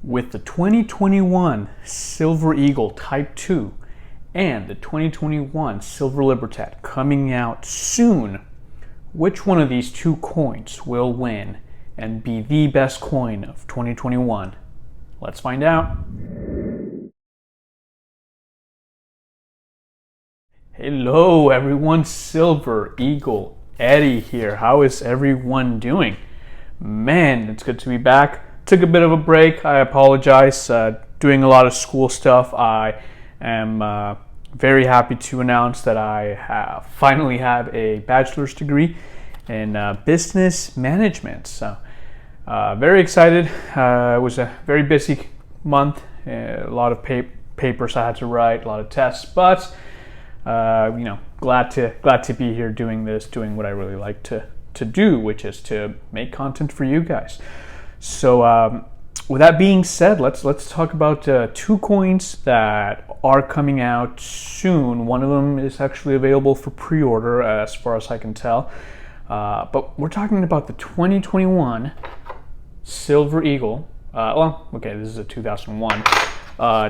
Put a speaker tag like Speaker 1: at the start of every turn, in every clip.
Speaker 1: With the 2021 Silver Eagle Type 2 and the 2021 Silver Libertad coming out soon, which one of these two coins will win and be the best coin of 2021? Let's find out. Hello everyone, Silvereagleeddie here. How is everyone doing? Man, it's good to be back. Took a bit of a break. I apologize. Doing a lot of school stuff. I am very happy to announce that I finally have a bachelor's degree in business management. So very excited. It was a very busy month. A lot of papers I had to write, a lot of tests, but glad to be here doing what I really like to do, which is to make content for you guys. So with that being said, let's talk about two coins that are coming out soon. One of them is actually available for pre-order as far as I can tell, but we're talking about the 2021 Silver Eagle. This is a 2001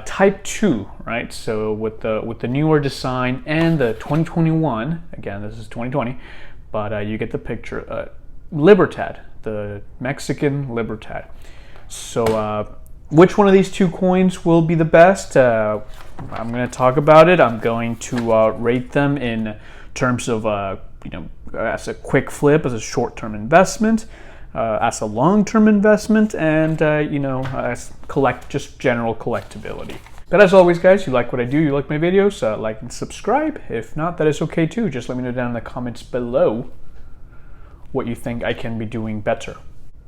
Speaker 1: Type 2, right? So with the newer design and the 2021, again this is 2020, but you get the picture. Libertad, the Mexican Libertad. So which one of these two coins will be the best? I'm going to talk about it. I'm going to rate them in terms of as a quick flip, as a short-term investment, as a long-term investment, and as just general collectibility. But as always, guys, you like what I do, you like my videos, like and subscribe. If not, that is okay too. Just let me know down in the comments below what you think I can be doing better.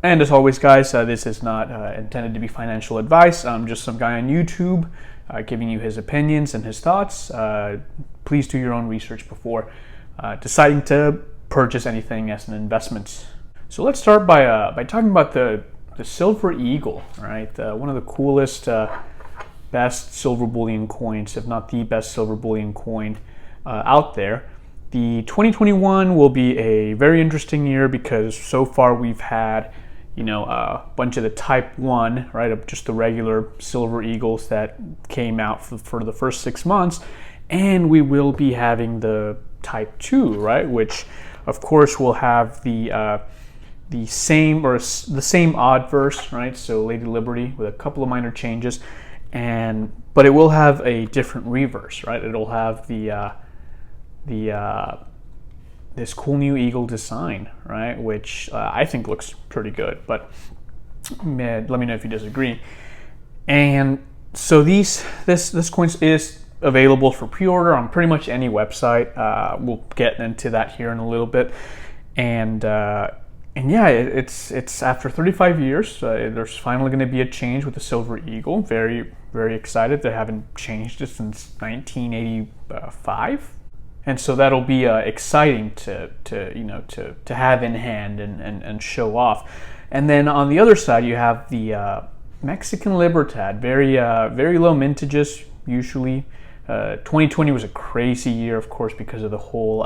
Speaker 1: And as always, guys, this is not intended to be financial advice. I'm just some guy on YouTube giving you his opinions and his thoughts. Please do your own research before deciding to purchase anything as an investment. So let's start by talking about the Silver Eagle, right? One of the coolest, best silver bullion coins, if not the best silver bullion coin out there. The 2021 will be a very interesting year because so far we've had, a bunch of the Type 1, right, of just the regular Silver Eagles that came out for the first 6 months, and we will be having the Type 2, right, which of course will have the same obverse, right, so Lady Liberty with a couple of minor changes, but it will have a different reverse, right? It'll have this cool new eagle design, right, which I think looks pretty good, but let me know if you disagree. And so this coin is available for pre-order on pretty much any website. We'll get into that here in a little bit, and yeah, it's after 35 years. There's finally going to be a change with the Silver Eagle. Very, very excited. They haven't changed it since 1985. And so that'll be exciting to have in hand and show off. And then on the other side, you have the Mexican Libertad, very low mintages usually. 2020 was a crazy year, of course, because of the whole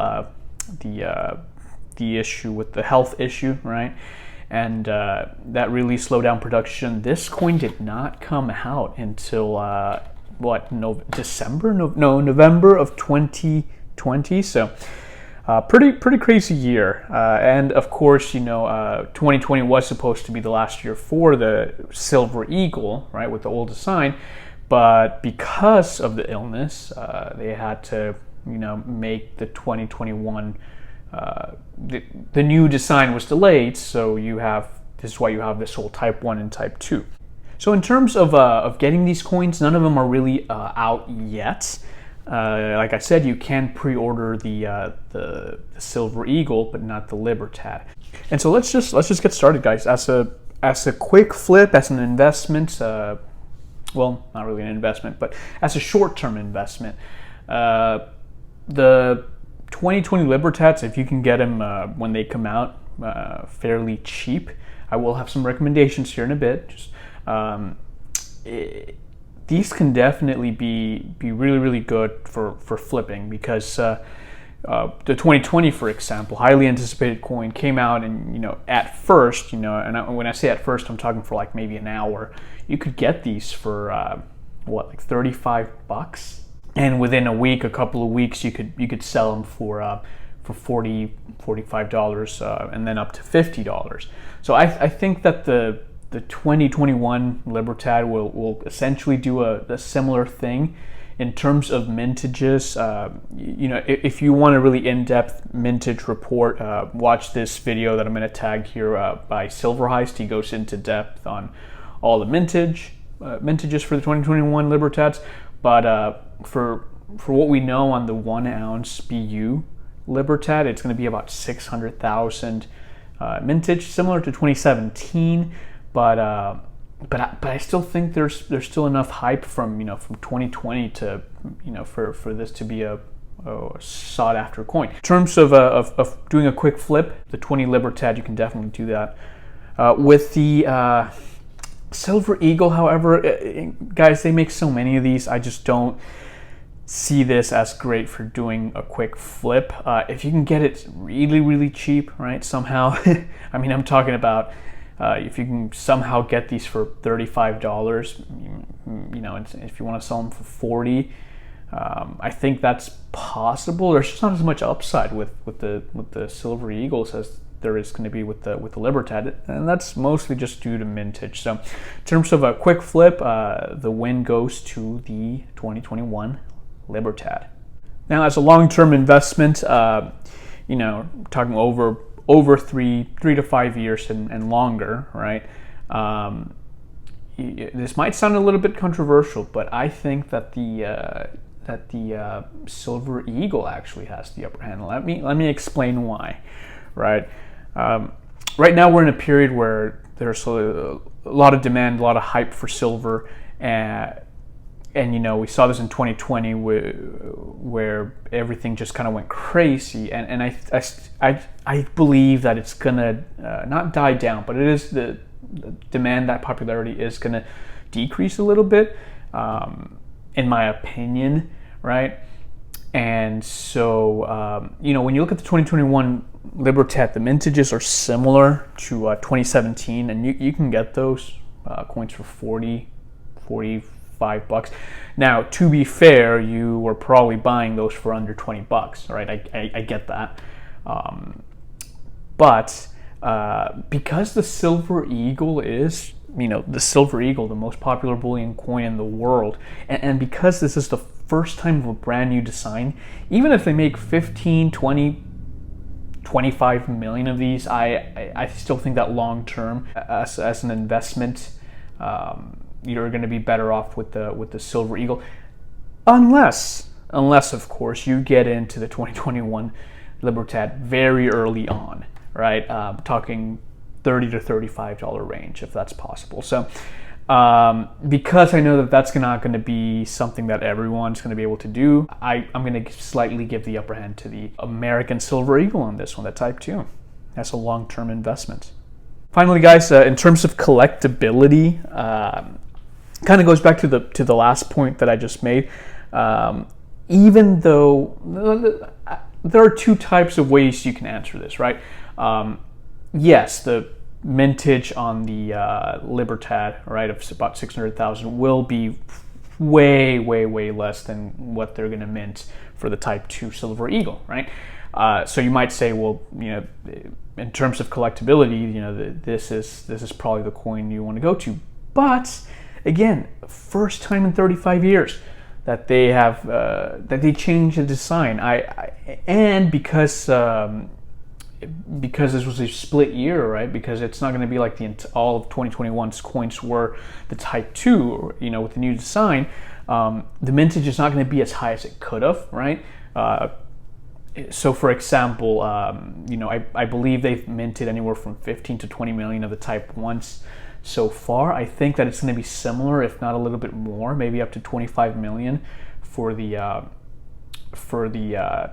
Speaker 1: the issue with the health issue, right? And that really slowed down production. This coin did not come out until November of 2020. So pretty crazy year. And of course, 2020 was supposed to be the last year for the Silver Eagle, right, with the old design, but because of the illness, they had to make the 2021 the new design was delayed. So this is why you have this whole Type 1 and Type 2. So in terms of getting these coins, none of them are really out yet. Like I said, you can pre-order the Silver Eagle, but not the Libertad. And so let's just get started, guys. As a quick flip, as an investment, well, not really an investment, but as a short-term investment, the 2020 Libertads, if you can get them when they come out fairly cheap, I will have some recommendations here in a bit. These can definitely be really good for flipping because the 2020, for example, highly anticipated coin came out, and at first, when I say at first, I'm talking for like maybe an hour. You could get these for like $35, and within a week, a couple of weeks, you could sell them for $40, $45, and then up to $50. So I think that the 2021 Libertad will essentially do a similar thing. In terms of mintages, if you want a really in-depth mintage report, watch this video that I'm going to tag here by Silvereagleeddie. He goes into depth on all the mintages for the 2021 Libertads. But for what we know on the 1 ounce BU Libertad, it's going to be about 600,000 mintage, similar to 2017, but I still think there's still enough hype from 2020 to for this to be a sought after coin. In terms of doing a quick flip, the 20 Libertad, you can definitely do that. With the Silver Eagle, however, guys, they make so many of these. I just don't see this as great for doing a quick flip. If you can get it really cheap, right? Somehow, I mean, I'm talking about. If you can somehow get these for $35, and if you want to sell them for $40, I think that's possible. There's just not as much upside with the Silver Eagles as there is going to be with the Libertad, and that's mostly just due to mintage. So, in terms of a quick flip, the win goes to the 2021 Libertad. Now, as a long-term investment, talking over 3 to 5 years and longer, right? This might sound a little bit controversial, but I think that the Silver Eagle actually has the upper hand. Let me explain why, right? Right now we're in a period where there's a lot of demand, a lot of hype for silver, and we saw this in 2020 where everything just kind of went crazy, and I believe that it's gonna not die down, but it is the demand, that popularity is gonna decrease a little bit, in my opinion, right? And so when you look at the 2021 Libertad, the mintages are similar to 2017, and you can get those coins for $45. Now, to be fair, you were probably buying those for under $20, right? I get that. But because the Silver Eagle is, the most popular bullion coin in the world, and because this is the first time of a brand new design, even if they make 15, 20, 25 million of these, I still think that long term, as an investment, you're going to be better off with the Silver Eagle, unless of course you get into the 2021 Libertad very early on, right? Talking $30 to $35 range, if that's possible. So because I know that that's not going to be something that everyone's going to be able to do, I'm going to slightly give the upper hand to the American Silver Eagle on this one, the Type 2. That's a long-term investment. Finally, guys, in terms of collectibility, kind of goes back to the last point that I just made. Even though there are two types of ways you can answer this, right? Yes, the mintage on the Libertad, right, of about 600,000 will be way less than what they're going to mint for the Type 2 Silver Eagle, right? So you might say, well, in terms of collectability, this is probably the coin you want to go to. But again, first time in 35 years that they have that they changed the design. And because this was a split year, right? Because it's not going to be like all of 2021's coins were the Type 2, with the new design. The mintage is not going to be as high as it could have, right? So, for example, I believe they've minted anywhere from 15 to 20 million of the Type 1s so far. I think that it's going to be similar, if not a little bit more, maybe up to 25 million for the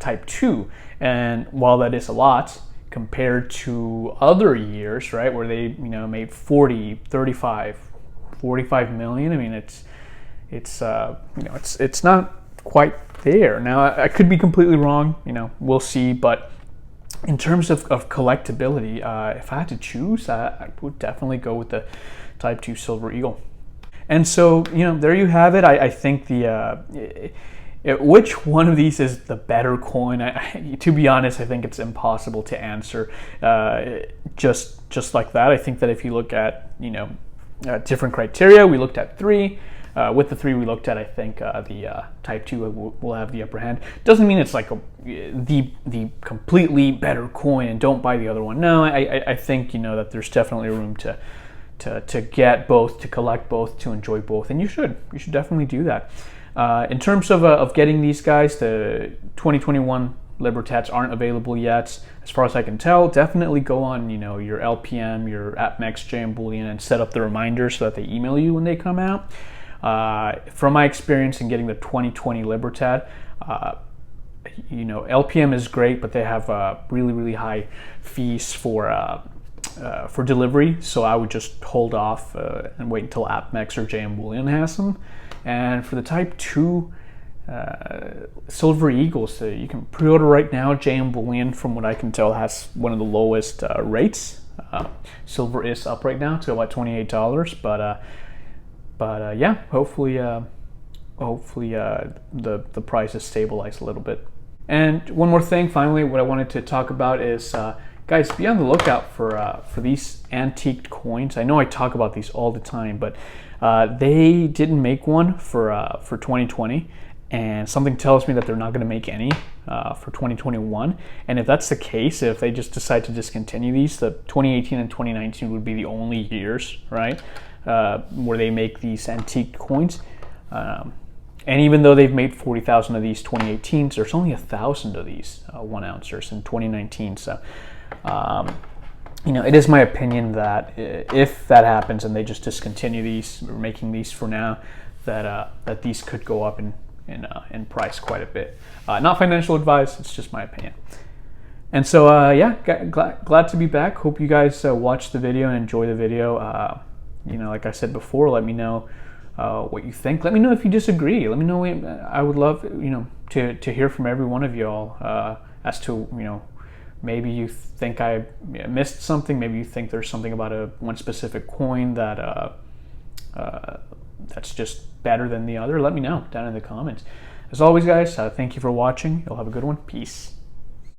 Speaker 1: Type 2. And while that is a lot compared to other years, right, where they made 40, 35, 45 million, I mean it's not quite there. Now, I could be completely wrong, you know, we'll see, but in terms of collectability, if I had to choose, I would definitely go with the Type 2 Silver Eagle. And so, you know, there you have it. I think which one of these is the better coin? To be honest, I think it's impossible to answer just like that. I think that if you look at, you know, different criteria, we looked at 3. With the 3 we looked at, I think the Type 2 will have the upper hand. Doesn't mean it's like the completely better coin and don't buy the other one. No, I think, you know, that there's definitely room to get both, to collect both, to enjoy both, and you should definitely do that. In terms of getting these guys, the 2021 Libertads aren't available yet, as far as I can tell. Definitely go on, you know, your LPM, your AppMex, JM Bullion, and set up the reminders so that they email you when they come out. From my experience in getting the 2020 Libertad, you know, LPM is great, but they have really high fees for delivery, so I would just hold off and wait until AppMex or JM Bullion has them. And for the Type 2 Silver Eagles, you can pre-order right now. JM Bullion, from what I can tell, has one of the lowest rates. Silver is up right now to about $28, but yeah, hopefully the prices stabilize a little bit. And one more thing, finally, what I wanted to talk about is, guys, be on the lookout for these antiqued coins. I know I talk about these all the time, but they didn't make one for 2020, and something tells me that they're not going to make any for 2021. And if that's the case, if they just decide to discontinue these, the 2018 and 2019 would be the only years, right, where they make these antique coins. And even though they've made 40,000 of these 2018s, there's only 1,000 of these 1 ouncers in 2019. So, you know, it is my opinion that if that happens and they just discontinue these, or making these for now, that these could go up in price quite a bit. Not financial advice, it's just my opinion. And so, yeah, glad to be back. Hope you guys watched the video and enjoy the video. You know, like I said before, let me know what you think. Let me know if you disagree. Let me know. I would love, you know, to hear from every one of y'all as to, you know, maybe you think I missed something. Maybe you think there's something about one specific coin that that's just better than the other. Let me know down in the comments. As always, guys, thank you for watching. You'll have a good one. Peace.